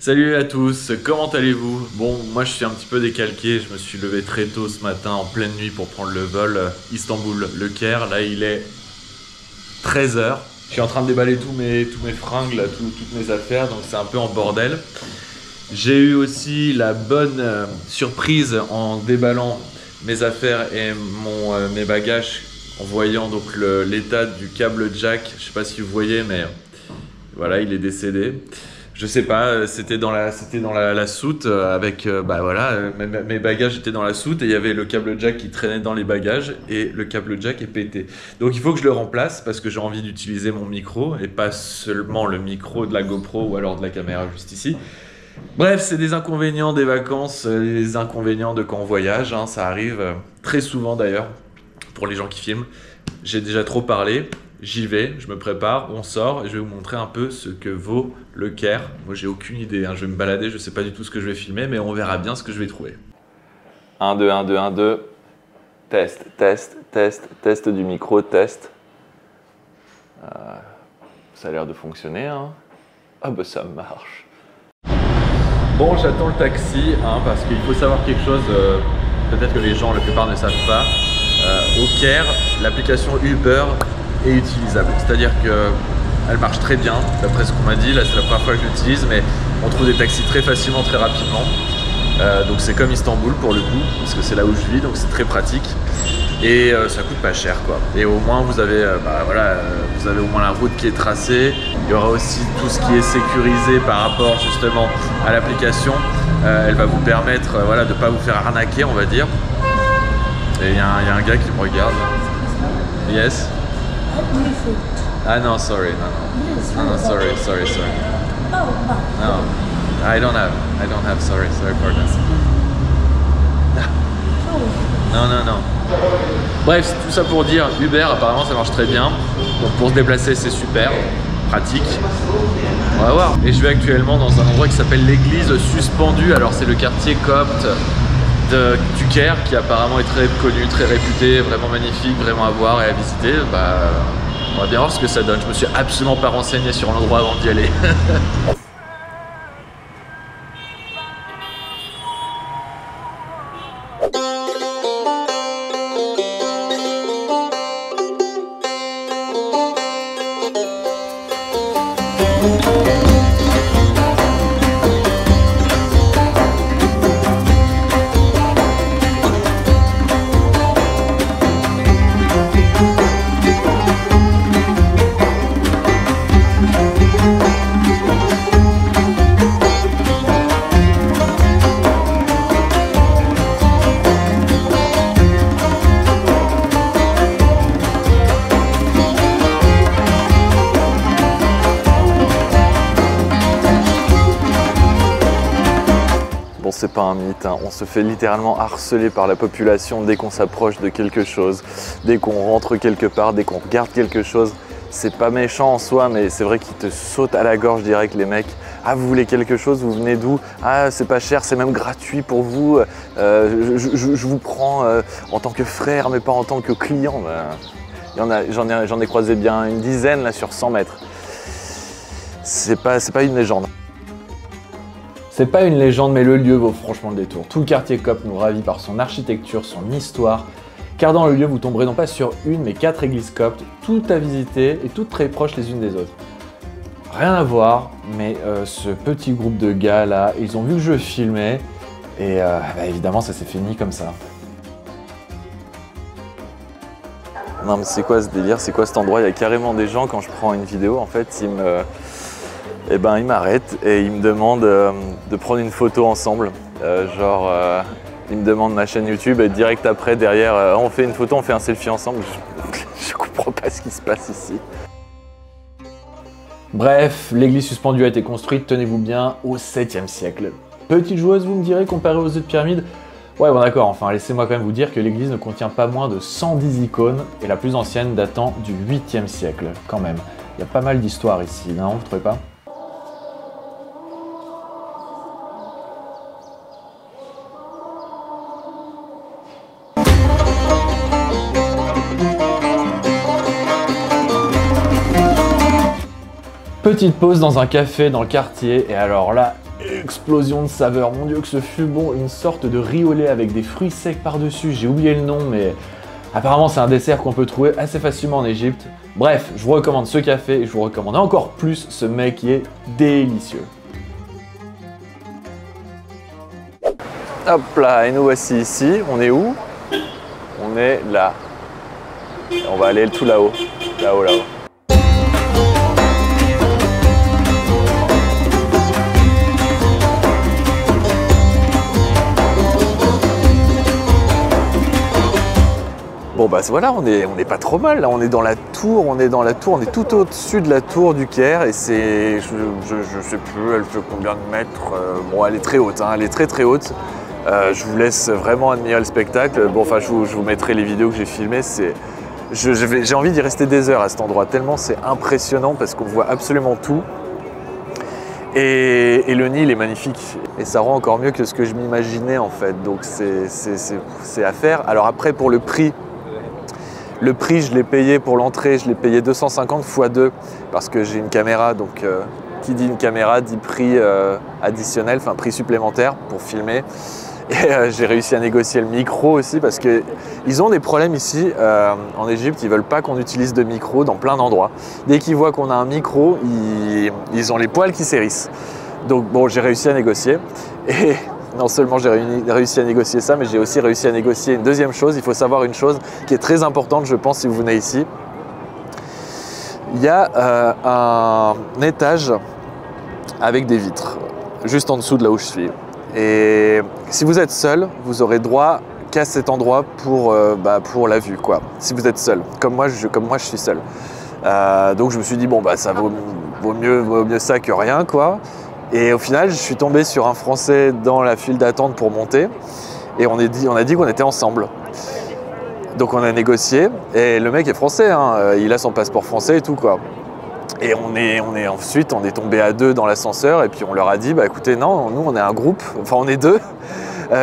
Salut à tous, comment allez-vous? Bon, moi je suis un petit peu décalqué, je me suis levé très tôt ce matin en pleine nuit pour prendre le vol Istanbul-Le Caire. Là il est 13 h. Je suis en train de déballer tous mes fringues, là, toutes mes affaires, donc c'est un peu en bordel. J'ai eu aussi la bonne surprise en déballant mes affaires et mes bagages en voyant donc l'état du câble jack. Je sais pas si vous voyez, mais voilà, il est décédé. Je sais pas, c'était dans la soute avec bah voilà, mes bagages étaient dans la soute et il y avait le câble jack qui traînait dans les bagages et le câble jack est pété. Donc il faut que je le remplace parce que j'ai envie d'utiliser mon micro et pas seulement le micro de la GoPro ou alors de la caméra juste ici. Bref, c'est des inconvénients des vacances, des inconvénients de quand on voyage, hein, ça arrive très souvent d'ailleurs pour les gens qui filment. J'ai déjà trop parlé. J'y vais, je me prépare, on sort et je vais vous montrer un peu ce que vaut le Caire. Moi j'ai aucune idée, hein. Je vais me balader, je sais pas du tout ce que je vais filmer, mais on verra bien ce que je vais trouver. 1, 2, 1, 2, 1, 2. Test, test, test, test du micro, test. Ça a l'air de fonctionner, hein. Ah bah ça marche. Bon, j'attends le taxi, hein, parce qu'il faut savoir quelque chose, peut-être que les gens, la plupart ne savent pas. Au Caire, l'application Uber est utilisable, c'est-à-dire qu'elle marche très bien, d'après ce qu'on m'a dit. Là c'est la première fois que je l'utilise, mais on trouve des taxis très facilement, très rapidement. Donc c'est comme Istanbul pour le coup, parce que c'est là où je vis, donc c'est très pratique. Et ça coûte pas cher quoi. Et au moins vous avez, vous avez au moins la route qui est tracée. Il y aura aussi tout ce qui est sécurisé par rapport justement à l'application. Elle va vous permettre voilà, de ne pas vous faire arnaquer, on va dire. Et il y a un gars qui me regarde. Yes. Ah non, sorry, no, sorry. No, I don't have, sorry for that. Non. Bref, tout ça pour dire, Uber apparemment ça marche très bien. Donc pour se déplacer c'est super, pratique. On va voir. Et je vais actuellement dans un endroit qui s'appelle l'église suspendue. Alors c'est le quartier copte du Caire qui apparemment est très connu, très réputé, vraiment magnifique, vraiment à voir et à visiter. On va bien voir ce que ça donne. Je me suis absolument pas renseigné sur l'endroit avant d'y aller. C'est pas un mythe, hein. On se fait littéralement harceler par la population dès qu'on s'approche de quelque chose, dès qu'on rentre quelque part, dès qu'on regarde quelque chose. C'est pas méchant en soi, mais c'est vrai qu'ils te sautent à la gorge direct les mecs. Ah, vous voulez quelque chose, vous venez d'où? Ah, c'est pas cher, c'est même gratuit pour vous. Je vous prends en tant que frère, mais pas en tant que client. J'en ai croisé bien une dizaine là sur 100 mètres. C'est pas une légende. C'est pas une légende, mais le lieu vaut franchement le détour. Tout le quartier copte nous ravit par son architecture, son histoire, car dans le lieu, vous tomberez non pas sur une, mais 4 églises coptes, toutes à visiter et toutes très proches les unes des autres. Rien à voir, mais ce petit groupe de gars là, ils ont vu que je filmais, et évidemment ça s'est fini comme ça. Non mais c'est quoi ce délire, c'est quoi cet endroit? Il y a carrément des gens, quand je prends une vidéo, en fait, ils m'arrêtent et ils me demandent de prendre une photo ensemble. Ils me demandent ma chaîne YouTube et direct après, derrière, on fait une photo, on fait un selfie ensemble. Je comprends pas ce qui se passe ici. Bref, l'église suspendue a été construite, tenez-vous bien, au 7e siècle. Petite joueuse, vous me direz, comparée aux autres pyramides? Ouais, bon d'accord, enfin laissez-moi quand même vous dire que l'église ne contient pas moins de 110 icônes et la plus ancienne datant du 8e siècle, quand même. Il y a pas mal d'histoires ici, non, vous trouvez pas? Petite pause dans un café dans le quartier, et alors là, explosion de saveurs. Mon Dieu que ce fut bon, une sorte de riz au lait avec des fruits secs par-dessus. J'ai oublié le nom, mais apparemment c'est un dessert qu'on peut trouver assez facilement en Égypte. Bref, je vous recommande ce café et je vous recommande encore plus ce mec qui est délicieux. Hop là, et nous voici ici. On est où? On est là. On va aller tout là-haut. Là-haut, là-haut. Bon bah voilà, on est pas trop mal là, on est dans la tour, on est tout au-dessus de la tour du Caire et c'est, je sais plus, elle fait combien de mètres, bon elle est très haute, hein, elle est très haute. Je vous laisse vraiment admirer le spectacle. Bon enfin je vous mettrai les vidéos que j'ai filmées, j'ai envie d'y rester des heures à cet endroit, tellement c'est impressionnant parce qu'on voit absolument tout. Et le Nil est magnifique et ça rend encore mieux que ce que je m'imaginais en fait, donc c'est à faire. Alors après pour le prix, je l'ai payé pour l'entrée, je l'ai payé 250 x 2 parce que j'ai une caméra, donc qui dit une caméra dit prix additionnel, enfin prix supplémentaire pour filmer. Et j'ai réussi à négocier le micro aussi parce qu'ils ont des problèmes ici en Égypte, ils veulent pas qu'on utilise de micro dans plein d'endroits. Dès qu'ils voient qu'on a un micro, ils ont les poils qui s'hérissent. Donc bon, j'ai réussi à négocier et non seulement j'ai réussi à négocier ça, mais j'ai aussi réussi à négocier une deuxième chose. Il faut savoir une chose qui est très importante, je pense, si vous venez ici. Il y a un étage avec des vitres, juste en dessous de là où je suis. Et si vous êtes seul, vous aurez droit qu'à cet endroit pour la vue, quoi. Si vous êtes seul, comme moi je suis seul. Donc je me suis dit, bon, bah, ça vaut mieux ça que rien, quoi. Et au final, je suis tombé sur un Français dans la file d'attente pour monter et on a dit qu'on était ensemble. Donc on a négocié et le mec est français, hein, il a son passeport français et tout quoi. Et ensuite on est tombé à deux dans l'ascenseur et puis on leur a dit bah écoutez non, nous on est un groupe, enfin on est deux.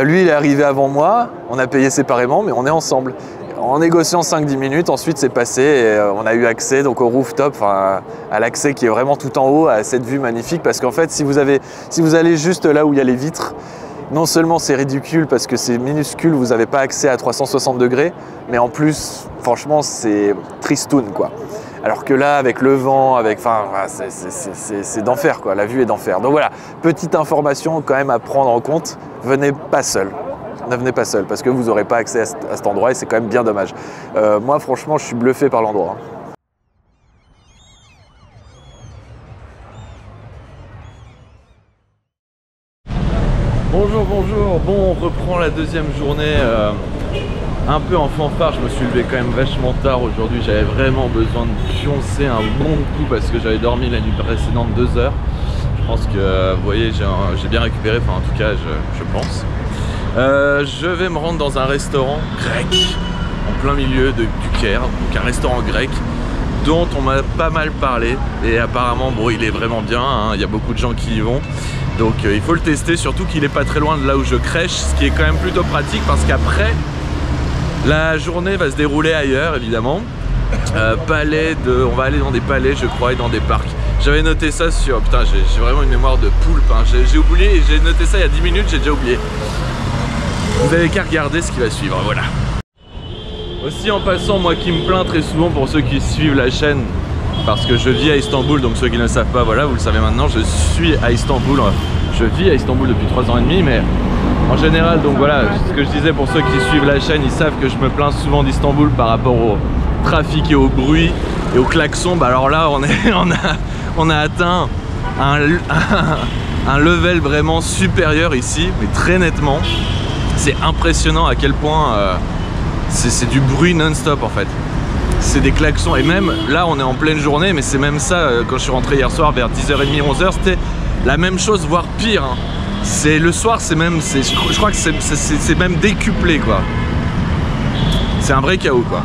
Lui il est arrivé avant moi, on a payé séparément mais on est ensemble. En négociant 5-10 minutes, ensuite c'est passé et on a eu accès donc au rooftop, à l'accès qui est vraiment tout en haut, à cette vue magnifique parce qu'en fait si vous allez juste là où il y a les vitres, non seulement c'est ridicule parce que c'est minuscule, vous n'avez pas accès à 360 degrés, mais en plus franchement c'est tristoun quoi. Alors que là avec le vent, c'est d'enfer quoi, la vue est d'enfer. Donc voilà, petite information quand même à prendre en compte, venez pas seul. Ne venez pas seul parce que vous n'aurez pas accès à cet endroit et c'est quand même bien dommage. Moi franchement je suis bluffé par l'endroit. Bonjour, bon on reprend la deuxième journée un peu en fanfare, je me suis levé quand même vachement tard aujourd'hui, j'avais vraiment besoin de pioncer un bon coup parce que j'avais dormi la nuit précédente 2 heures. Je pense que vous voyez j'ai bien récupéré, enfin en tout cas je pense. Je vais me rendre dans un restaurant grec en plein milieu du Caire, donc un restaurant grec dont on m'a pas mal parlé et apparemment bon il est vraiment bien, hein, il y a beaucoup de gens qui y vont donc il faut le tester, surtout qu'il est pas très loin de là où je crèche, ce qui est quand même plutôt pratique parce qu'après la journée va se dérouler ailleurs évidemment. On va aller dans des palais je crois et dans des parcs. J'avais noté ça sur, putain j'ai vraiment une mémoire de poulpe, hein. J'ai oublié, j'ai noté ça il y a 10 minutes, j'ai déjà oublié. Vous avez qu'à regarder ce qui va suivre, voilà. Aussi en passant, moi qui me plains très souvent pour ceux qui suivent la chaîne, parce que je vis à Istanbul, donc ceux qui ne le savent pas, voilà, vous le savez maintenant, je suis à Istanbul. Je vis à Istanbul depuis 3 ans et demi, mais en général, donc voilà, ce que je disais pour ceux qui suivent la chaîne, ils savent que je me plains souvent d'Istanbul par rapport au trafic et au bruit et au klaxon. Bah alors là, on a atteint un level vraiment supérieur ici, mais très nettement. C'est impressionnant à quel point c'est du bruit non-stop en fait. C'est des klaxons et même là on est en pleine journée, mais c'est même ça quand je suis rentré hier soir vers 10h30, 11h, c'était la même chose, voire pire. Hein. C'est le soir, c'est même, je crois que c'est même décuplé quoi. C'est un vrai chaos quoi.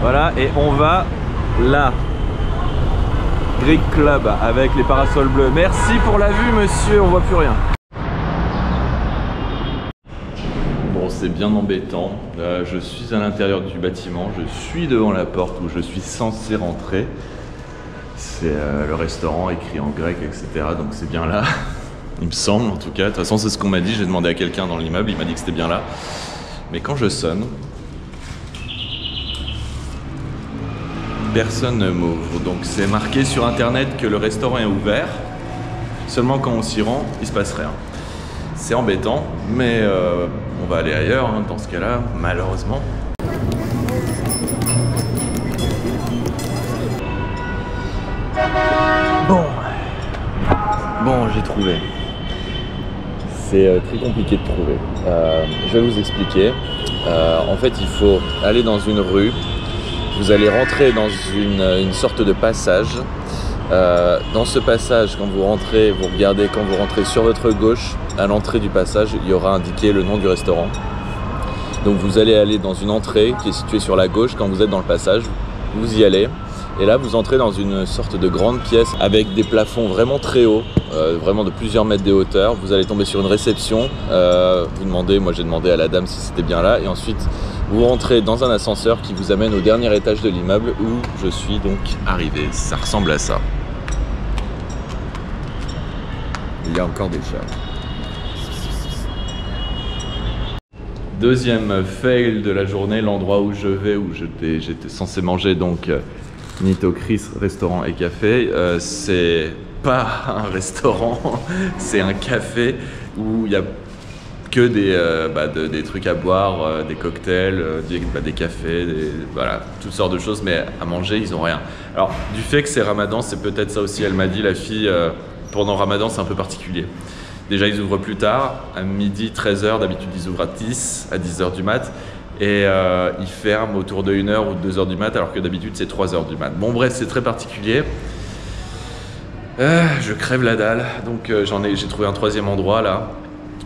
Voilà, et on va là. Greek Club avec les parasols bleus. Merci pour la vue monsieur, on voit plus rien. Bon c'est bien embêtant. Je suis à l'intérieur du bâtiment, je suis devant la porte où je suis censé rentrer. C'est le restaurant écrit en grec, etc. Donc c'est bien là, il me semble en tout cas. De toute façon, c'est ce qu'on m'a dit. J'ai demandé à quelqu'un dans l'immeuble, il m'a dit que c'était bien là. Mais quand je sonne, personne ne m'ouvre. Donc c'est marqué sur internet que le restaurant est ouvert. Seulement quand on s'y rend, il se passe rien. C'est embêtant, mais on va aller ailleurs hein, dans ce cas-là, malheureusement. Bon, j'ai trouvé. C'est très compliqué de trouver. Je vais vous expliquer. En fait, il faut aller dans une rue. Vous allez rentrer dans une sorte de passage. Dans ce passage, quand vous rentrez, vous regardez, quand vous rentrez sur votre gauche, à l'entrée du passage, il y aura indiqué le nom du restaurant. Donc vous allez aller dans une entrée qui est située sur la gauche. Quand vous êtes dans le passage, vous y allez. Et là, vous entrez dans une sorte de grande pièce avec des plafonds vraiment très hauts, vraiment de plusieurs mètres de hauteur. Vous allez tomber sur une réception. Vous demandez, moi j'ai demandé à la dame si c'était bien là. Et ensuite, vous rentrez dans un ascenseur qui vous amène au dernier étage de l'immeuble où je suis donc arrivé. Ça ressemble à ça. Il y a encore des chats. Deuxième fail de la journée, l'endroit où je vais, où j'étais censé manger donc Nito Chris restaurant et café. C'est pas un restaurant, c'est un café où il y a que des trucs à boire, des cocktails, des cafés, voilà, toutes sortes de choses, mais à manger ils ont rien. Alors du fait que c'est Ramadan, c'est peut-être ça aussi, elle m'a dit la fille, pendant Ramadan c'est un peu particulier. Déjà ils ouvrent plus tard, à midi 13h, d'habitude ils ouvrent à 10h du mat. Et ils ferment autour de 1h ou 2h du mat, alors que d'habitude c'est 3h du mat. Bon bref, c'est très particulier. Je crève la dalle, donc j'ai trouvé un troisième endroit là,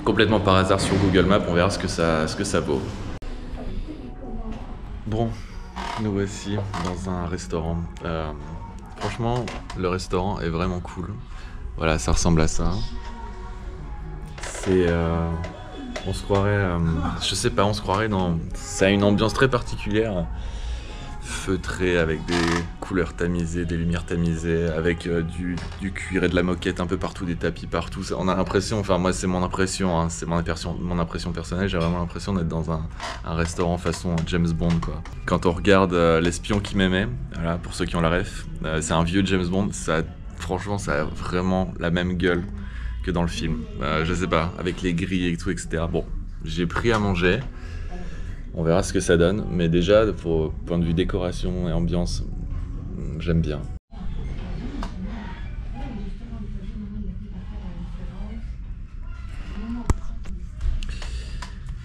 complètement par hasard sur Google Maps, on verra ce que ça vaut. Bon, nous voici dans un restaurant. Franchement, le restaurant est vraiment cool. Voilà, ça ressemble à ça. C'est... on se croirait, je sais pas, on se croirait dans... Ça a une ambiance très particulière, feutrée avec des couleurs tamisées, des lumières tamisées, avec du cuir et de la moquette un peu partout, des tapis partout. On a l'impression, enfin moi c'est mon impression, hein, c'est mon impression personnelle, j'ai vraiment l'impression d'être dans un restaurant façon James Bond quoi. Quand on regarde L'espion qui m'aimait, voilà, pour ceux qui ont la ref, c'est un vieux James Bond, franchement ça a vraiment la même gueule que dans le film, je sais pas, avec les grilles et tout, etc. Bon, j'ai pris à manger, on verra ce que ça donne, mais déjà, pour point de vue décoration et ambiance, j'aime bien.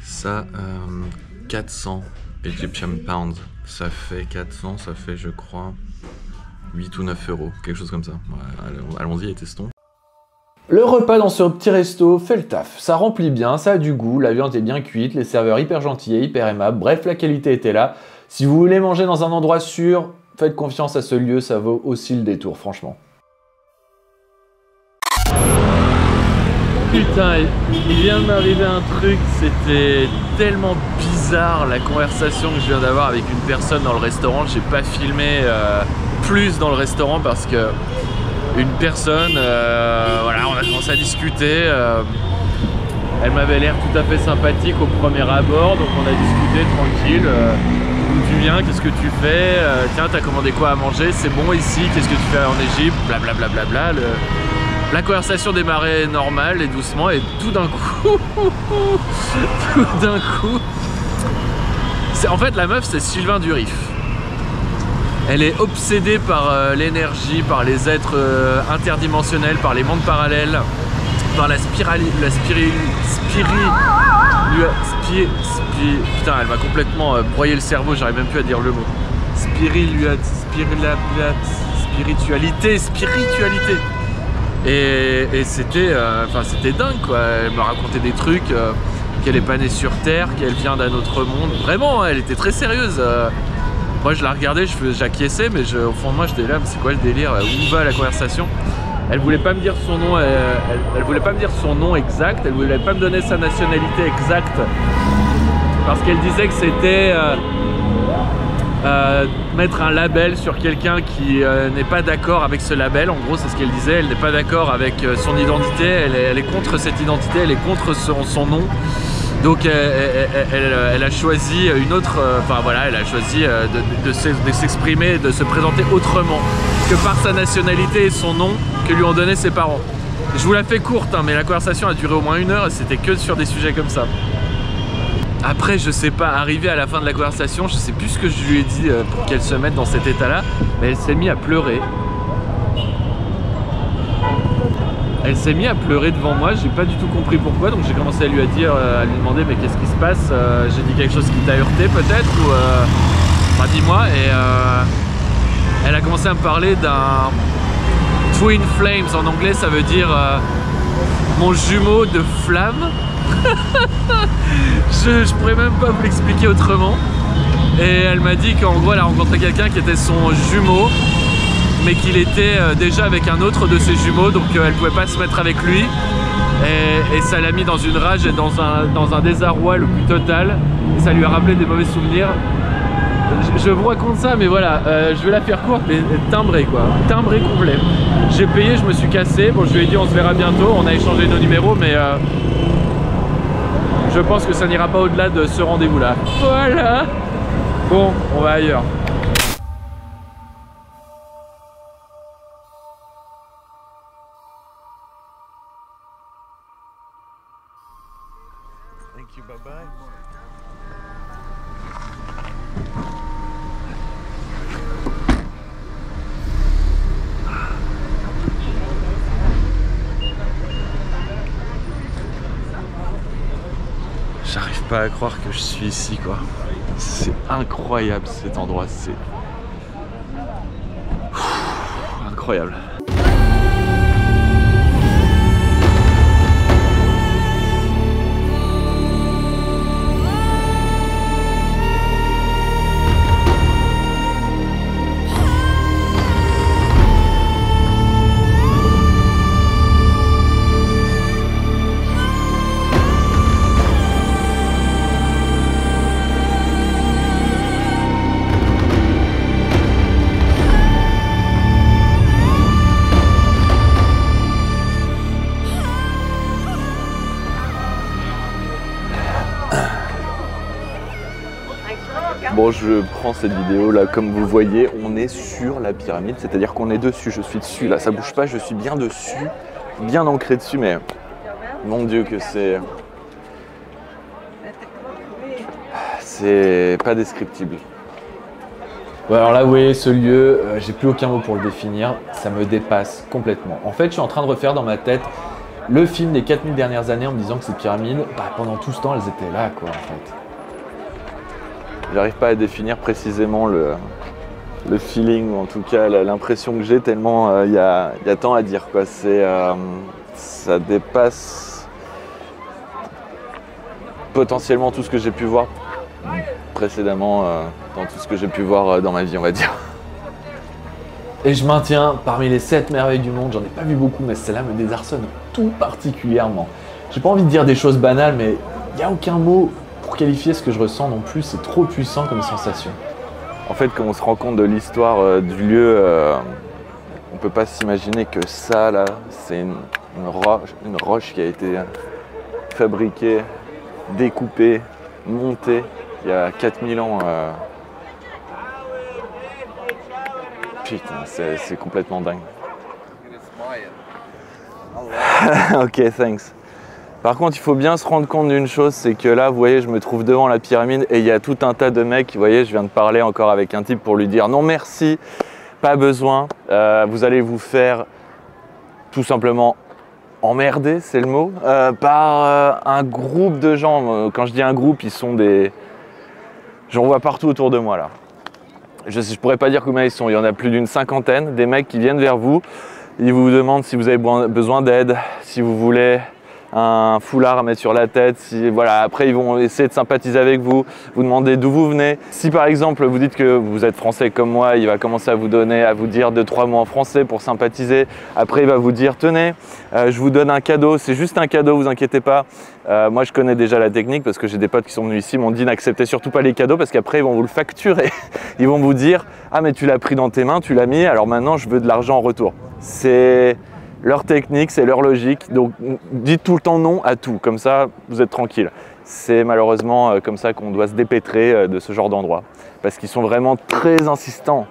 Ça, 400 Egyptian Pounds, ça fait 400, ça fait je crois 8 ou 9 euros, quelque chose comme ça. Ouais, allons-y et testons. Le repas dans ce petit resto fait le taf, ça remplit bien, ça a du goût, la viande est bien cuite, les serveurs hyper gentils et hyper aimables, bref la qualité était là. Si vous voulez manger dans un endroit sûr, faites confiance à ce lieu, ça vaut aussi le détour franchement. Putain, il vient de m'arriver un truc, c'était tellement bizarre la conversation que je viens d'avoir avec une personne dans le restaurant. J'ai pas filmé plus dans le restaurant parce que une personne, voilà, on a commencé à discuter, elle m'avait l'air tout à fait sympathique au premier abord, donc on a discuté tranquille, d'où tu viens, qu'est-ce que tu fais, tiens t'as commandé quoi à manger, c'est bon ici, qu'est-ce que tu fais en Égypte, blablabla, la conversation démarrait normale et doucement et tout d'un coup, en fait la meuf c'est Sylvain Durif. Elle est obsédée par l'énergie, par les êtres interdimensionnels, par les mondes parallèles, par la putain, elle m'a complètement broyé le cerveau, j'arrive même plus à dire le mot. Spiritualité. Et c'était c'était dingue quoi. Elle me racontait des trucs, qu'elle est pas née sur Terre, qu'elle vient d'un autre monde. Vraiment, elle était très sérieuse. Moi je la regardais, j'acquiesçais, mais au fond de moi j'étais là, mais c'est quoi le délire? Où va la conversation? Elle voulait pas me dire son nom, elle voulait pas me dire son nom exact, elle voulait pas me donner sa nationalité exacte. parce qu'elle disait que c'était mettre un label sur quelqu'un qui n'est pas d'accord avec ce label. En gros, c'est ce qu'elle disait, elle n'est pas d'accord avec son identité, elle est contre cette identité, elle est contre son nom. Donc elle a choisi une autre, enfin voilà, elle a choisi de s'exprimer, de se présenter autrement que par sa nationalité et son nom que lui ont donné ses parents. Je vous la fais courte, hein, mais la conversation a duré au moins 1 heure et c'était que sur des sujets comme ça. Après, je sais pas, arrivé à la fin de la conversation, je sais plus ce que je lui ai dit pour qu'elle se mette dans cet état-là, mais elle s'est mise à pleurer. Elle s'est mise à pleurer devant moi, j'ai pas du tout compris pourquoi, donc j'ai commencé à lui demander mais qu'est-ce qui se passe, j'ai dit quelque chose qui t'a heurté peut-être, ou enfin dis-moi, et elle a commencé à me parler d'un Twin Flames, en anglais ça veut dire mon jumeau de flamme. je pourrais même pas vous l'expliquer autrement. Et elle m'a dit qu'en gros elle a rencontré quelqu'un qui était son jumeau, mais qu'il était déjà avec un autre de ses jumeaux, donc elle pouvait pas se mettre avec lui. Et ça l'a mis dans une rage et dans un désarroi le plus total. Et ça lui a rappelé des mauvais souvenirs. Je vous raconte ça, mais voilà, je vais la faire courte, mais timbré quoi, timbré complet. J'ai payé, je me suis cassé. Bon, je lui ai dit on se verra bientôt, on a échangé nos numéros, mais je pense que ça n'ira pas au-delà de ce rendez-vous-là. Voilà. Bon, on va ailleurs. Thank you, bye bye. J'arrive pas à croire que je suis ici quoi. C'est incroyable cet endroit, c'est incroyable. Bon, je prends cette vidéo là, comme vous voyez, on est sur la pyramide, c'est-à-dire qu'on est dessus, je suis dessus, là ça bouge pas, je suis bien dessus, bien ancré dessus, mais mon Dieu que c'est pas descriptible. Ouais, alors là, vous voyez, ce lieu, j'ai plus aucun mot pour le définir, ça me dépasse complètement. En fait, je suis en train de refaire dans ma tête le film des 4000 dernières années en me disant que ces pyramides, pendant tout ce temps, elles étaient là, quoi, en fait. J'arrive pas à définir précisément le feeling, ou en tout cas l'impression que j'ai, tellement il y a tant à dire, quoi. Ça dépasse potentiellement tout ce que j'ai pu voir précédemment dans tout ce que j'ai pu voir dans ma vie, on va dire. Et je maintiens, parmi les 7 merveilles du monde, j'en ai pas vu beaucoup, mais celle-là me désarçonne tout particulièrement. J'ai pas envie de dire des choses banales, mais il n'y a aucun mot pour qualifier ce que je ressens non plus, c'est trop puissant comme sensation. En fait, quand on se rend compte de l'histoire du lieu, on peut pas s'imaginer que ça, là, c'est une roche qui a été fabriquée, découpée, montée il y a 4000 ans. Putain, c'est complètement dingue. Ok, thanks. Par contre, il faut bien se rendre compte d'une chose, c'est que là, vous voyez, je me trouve devant la pyramide et il y a tout un tas de mecs. Vous voyez, je viens de parler encore avec un type pour lui dire non merci, pas besoin. Vous allez vous faire tout simplement emmerder, c'est le mot, par un groupe de gens. Quand je dis un groupe, ils sont des... J'en vois partout autour de moi là. Je pourrais pas dire combien ils sont, il y en a plus d'une cinquantaine, des mecs qui viennent vers vous. Ils vous demandent si vous avez besoin d'aide, si vous voulez un foulard à mettre sur la tête. Si, voilà, après, ils vont essayer de sympathiser avec vous, vous demander d'où vous venez. Si par exemple, vous dites que vous êtes français comme moi, il va commencer à vous dire 2-3 mots en français pour sympathiser. Après, il va vous dire, tenez, je vous donne un cadeau, c'est juste un cadeau, vous inquiétez pas. Moi, je connais déjà la technique parce que j'ai des potes qui sont venus ici, m'ont dit n'acceptez surtout pas les cadeaux parce qu'après, ils vont vous le facturer. Ils vont vous dire, ah mais tu l'as pris dans tes mains, tu l'as mis, alors maintenant, je veux de l'argent en retour. C'est leur technique, c'est leur logique, donc dites tout le temps non à tout, comme ça vous êtes tranquille. C'est malheureusement comme ça qu'on doit se dépêtrer de ce genre d'endroit, parce qu'ils sont vraiment très insistants.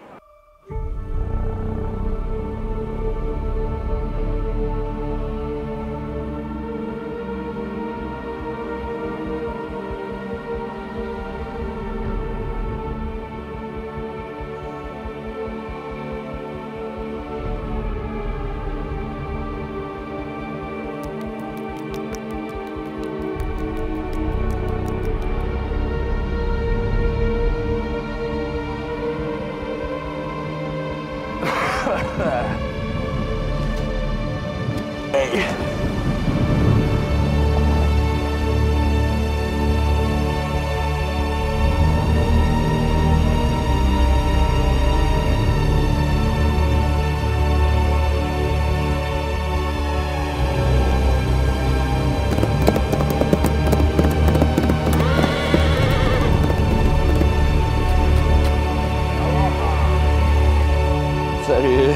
Salut.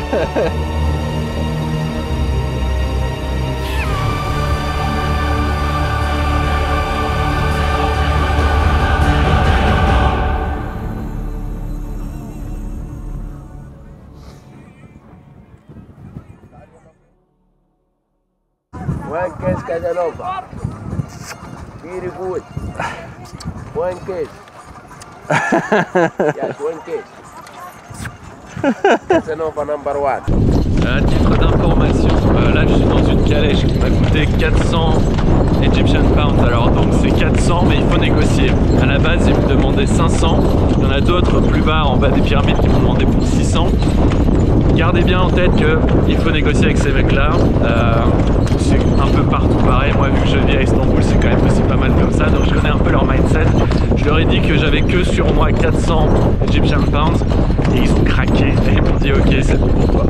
One case Casanova. Very good. One case. Yes, one case. Casanova number 1. À titre d'information, là je suis dans une calèche qui m'a coûté 400 Egyptian Pounds. Alors donc c'est 400 mais il faut négocier. À la base ils me demandaient 500. Il y en a d'autres plus bas en bas des pyramides qui m'ont demandé pour 600. Gardez bien en tête qu'il faut négocier avec ces mecs-là. C'est un peu partout pareil. Moi, vu que je vis à Istanbul, c'est quand même aussi pas mal comme ça. Donc, je connais un peu leur mindset. Je leur ai dit que j'avais que sur moi 400 Egyptian Pounds. Et ils ont craqué. Et ils m'ont dit, ok, c'est bon pour toi.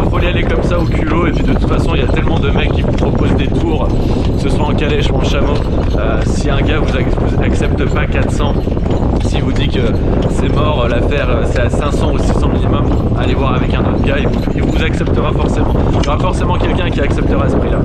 Faut y aller comme ça au culot. Et puis, de toute façon, il y a tellement de mecs qui vous proposent des tours, que ce soit en calèche ou en chameau. Si un gars vous accepte pas 400, s'il vous dit que c'est mort, l'affaire c'est à 500 ou 600 minimum, allez voir avec un autre gars, il vous acceptera forcément. Il y aura forcément quelqu'un qui acceptera ce prix-là.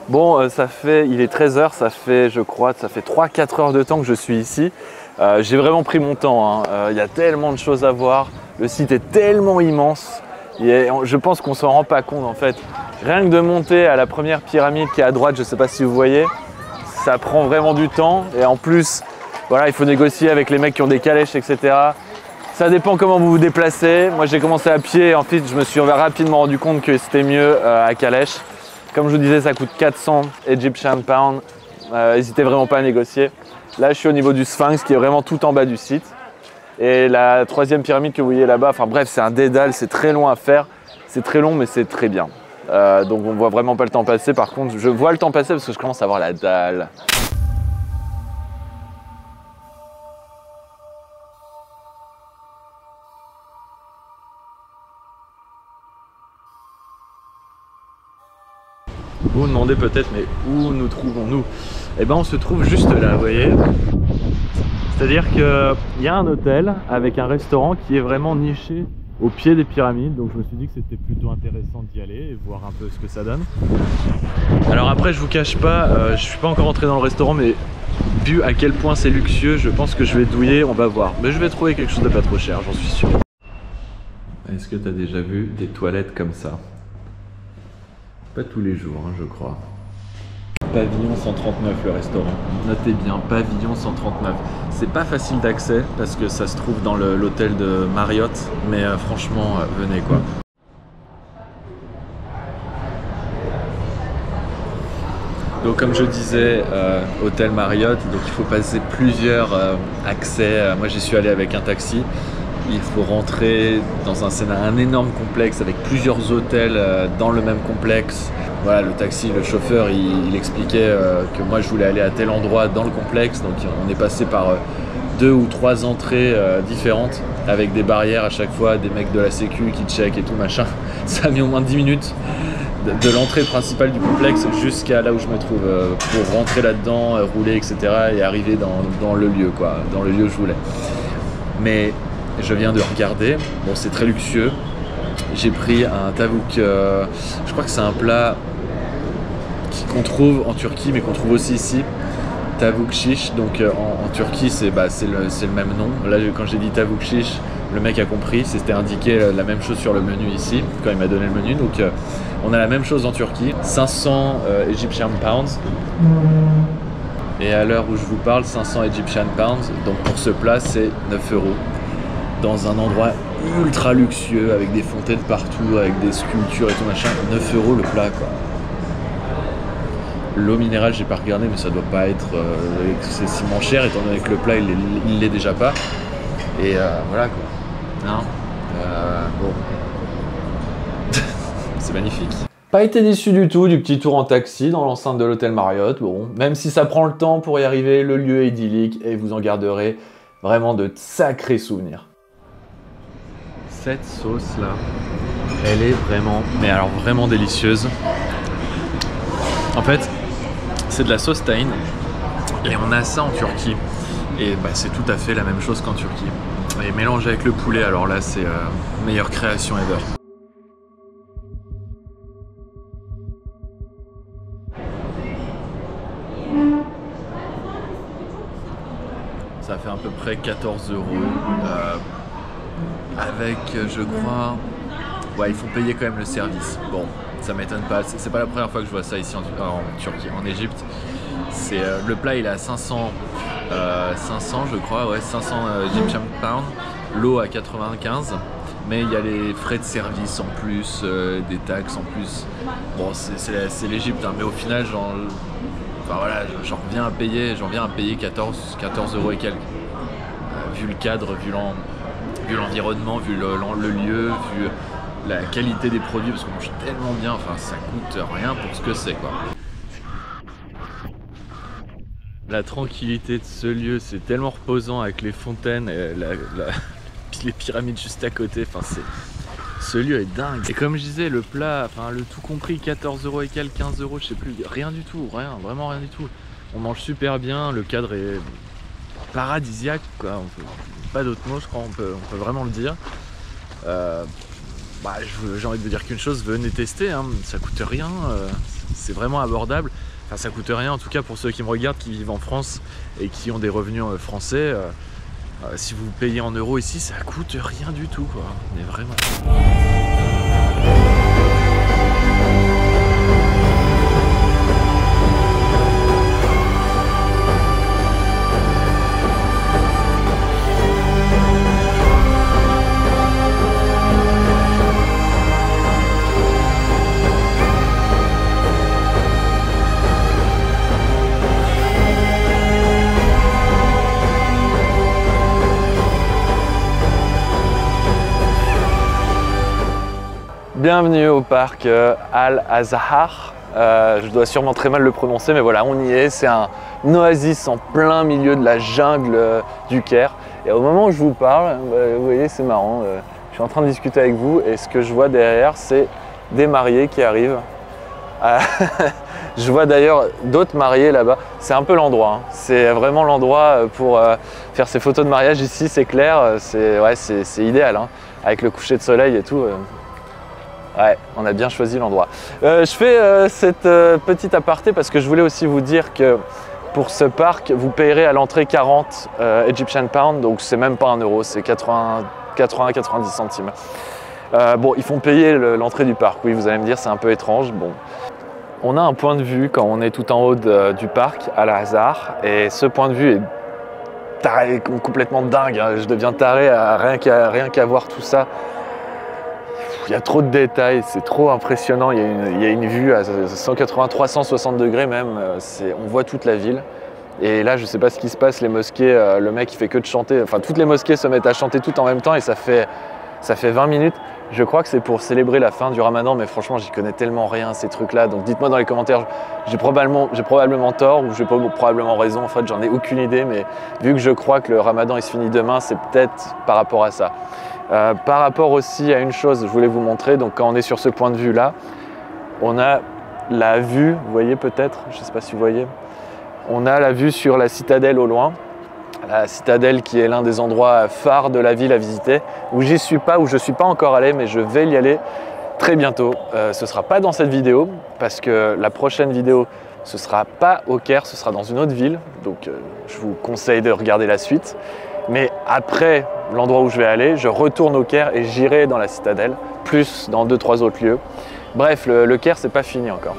Bon, il est 13 h, ça fait 3-4 heures de temps que je suis ici. J'ai vraiment pris mon temps, hein. Y a tellement de choses à voir, le site est tellement immense. Et je pense qu'on s'en rend pas compte en fait. Rien que de monter à la première pyramide qui est à droite, je ne sais pas si vous voyez, ça prend vraiment du temps. Et en plus, voilà, il faut négocier avec les mecs qui ont des calèches, etc. Ça dépend comment vous vous déplacez. Moi j'ai commencé à pied et ensuite je me suis rapidement rendu compte que c'était mieux à calèche. Comme je vous disais, ça coûte 400 Egyptian Pounds. N'hésitez vraiment pas à négocier. Là, je suis au niveau du Sphinx qui est vraiment tout en bas du site. Et la troisième pyramide que vous voyez là-bas, enfin bref, c'est un dédale, c'est très long à faire. C'est très long, mais c'est très bien. Donc on ne voit vraiment pas le temps passer. Par contre, je vois le temps passer parce que je commence à avoir la dalle. Vous vous demandez peut-être, mais où nous trouvons-nous? Eh ben on se trouve juste là, vous voyez. C'est-à-dire qu'il y a un hôtel avec un restaurant qui est vraiment niché au pied des pyramides, donc je me suis dit que c'était plutôt intéressant d'y aller et voir un peu ce que ça donne. Alors après, je vous cache pas, je suis pas encore entré dans le restaurant, mais vu à quel point c'est luxueux, je pense que je vais douiller, on va voir. Mais je vais trouver quelque chose de pas trop cher, j'en suis sûr. Est-ce que tu as déjà vu des toilettes comme ça? Pas tous les jours, hein, je crois. Pavillon 139 le restaurant. Notez bien, pavillon 139. C'est pas facile d'accès parce que ça se trouve dans l'hôtel de Marriott, mais franchement, venez quoi. Donc comme je disais, hôtel Marriott, donc il faut passer plusieurs accès. Moi j'y suis allé avec un taxi. Il faut rentrer dans un énorme complexe avec plusieurs hôtels dans le même complexe. Voilà, le taxi, le chauffeur, il expliquait que moi je voulais aller à tel endroit dans le complexe. Donc on est passé par 2 ou 3 entrées différentes avec des barrières à chaque fois, des mecs de la sécu qui checkent et tout machin. Ça a mis au moins 10 minutes de l'entrée principale du complexe jusqu'à là où je me trouve pour rentrer là-dedans, rouler, etc. et arriver dans le lieu, quoi, dans le lieu où je voulais. Mais je viens de regarder, bon c'est très luxueux, j'ai pris un tavuk, je crois que c'est un plat qu'on trouve en Turquie mais qu'on trouve aussi ici, tavuk shish, donc en Turquie c'est le même nom. Là quand j'ai dit tavuk shish, le mec a compris, c'était indiqué la même chose sur le menu ici, quand il m'a donné le menu, donc on a la même chose en Turquie, 500 Egyptian pounds. Et à l'heure où je vous parle, 500 Egyptian pounds, donc pour ce plat c'est 9 €. Dans un endroit ultra luxueux, avec des fontaines partout, avec des sculptures et tout machin, 9 € le plat quoi. L'eau minérale j'ai pas regardé mais ça doit pas être excessivement cher étant donné que le plat il l'est déjà pas. Et voilà quoi. Non bon. C'est magnifique. Pas été déçu du tout du petit tour en taxi dans l'enceinte de l'hôtel Marriott. Bon, même si ça prend le temps pour y arriver, le lieu est idyllique et vous en garderez vraiment de sacrés souvenirs. Cette sauce là, elle est vraiment, mais alors vraiment délicieuse. En fait, c'est de la sauce tahine et on a ça en Turquie. Et bah, c'est tout à fait la même chose qu'en Turquie. Et mélangé avec le poulet, alors là c'est meilleure création ever. Ça fait à peu près 14 €. Avec, je crois... Ouais, il faut payer quand même le service. Bon, ça m'étonne pas. C'est pas la première fois que je vois ça ici en Turquie, en Égypte. Le plat, il est à 500 je crois, ouais, 500 Egyptian pounds. L'eau à 95. Mais il y a les frais de service en plus, des taxes en plus. Bon, c'est l'Égypte, hein, mais au final, enfin voilà, j'en reviens à payer 14 € et quelques. Vu le cadre, vu l'environnement, vu le lieu, vu la qualité des produits, parce qu'on mange tellement bien, enfin ça coûte rien pour ce que c'est quoi. La tranquillité de ce lieu, c'est tellement reposant avec les fontaines et les pyramides juste à côté, enfin ce lieu est dingue. Et comme je disais, le plat, enfin le tout compris, 14 € et quelques, 15 €, je sais plus, rien du tout, vraiment rien du tout. On mange super bien, le cadre est paradisiaque quoi, pas d'autre mot je crois, on peut vraiment le dire. J'ai envie de vous dire qu'une chose, venez tester, hein, ça coûte rien, c'est vraiment abordable. Enfin ça coûte rien en tout cas pour ceux qui me regardent, qui vivent en France et qui ont des revenus français. Si vous payez en euros ici, ça coûte rien du tout quoi, mais vraiment. Bienvenue au parc Al-Azhar. Je dois sûrement très mal le prononcer, mais voilà, on y est. C'est un oasis en plein milieu de la jungle du Caire. Et au moment où je vous parle, vous voyez, c'est marrant. Je suis en train de discuter avec vous et ce que je vois derrière, c'est des mariés qui arrivent. Je vois d'ailleurs d'autres mariés là-bas. C'est un peu l'endroit, hein. C'est vraiment l'endroit pour faire ses photos de mariage ici, c'est clair. C'est idéal, hein. Avec le coucher de soleil et tout. Ouais, on a bien choisi l'endroit. Je fais cette petite aparté parce que je voulais aussi vous dire que pour ce parc, vous payerez à l'entrée 40 Egyptian Pound, donc c'est même pas 1 euro, c'est 80-90 centimes. Bon, ils font payer l'entrée du parc, oui, vous allez me dire, c'est un peu étrange. Bon. On a un point de vue quand on est tout en haut du parc, à Al-Azhar, et ce point de vue est taré, complètement dingue, hein. Je deviens taré à rien qu'à voir tout ça. Il y a trop de détails, c'est trop impressionnant. Il y a une vue à 180-360 degrés même. On voit toute la ville. Et là, je ne sais pas ce qui se passe, les mosquées, le mec il fait que de chanter. Enfin, toutes les mosquées se mettent à chanter tout en même temps et ça fait 20 minutes. Je crois que c'est pour célébrer la fin du Ramadan, mais franchement, j'y connais tellement rien ces trucs-là. Donc dites-moi dans les commentaires, j'ai probablement tort ou j'ai probablement raison. En fait, j'en ai aucune idée, mais vu que je crois que le Ramadan il se finit demain, c'est peut-être par rapport à ça. Par rapport aussi à une chose, je voulais vous montrer, donc quand on est sur ce point de vue là, on a la vue, vous voyez peut-être, je ne sais pas si vous voyez, on a la vue sur la citadelle au loin, la citadelle qui est l'un des endroits phares de la ville à visiter, où j'y suis pas, où je ne suis pas encore allé, mais je vais y aller très bientôt. Ce ne sera pas dans cette vidéo, parce que la prochaine vidéo, ce ne sera pas au Caire, ce sera dans une autre ville, donc je vous conseille de regarder la suite. Mais après l'endroit où je vais aller, je retourne au Caire et j'irai dans la citadelle, plus dans 2-3 autres lieux. Bref, le Caire, c'est pas fini encore.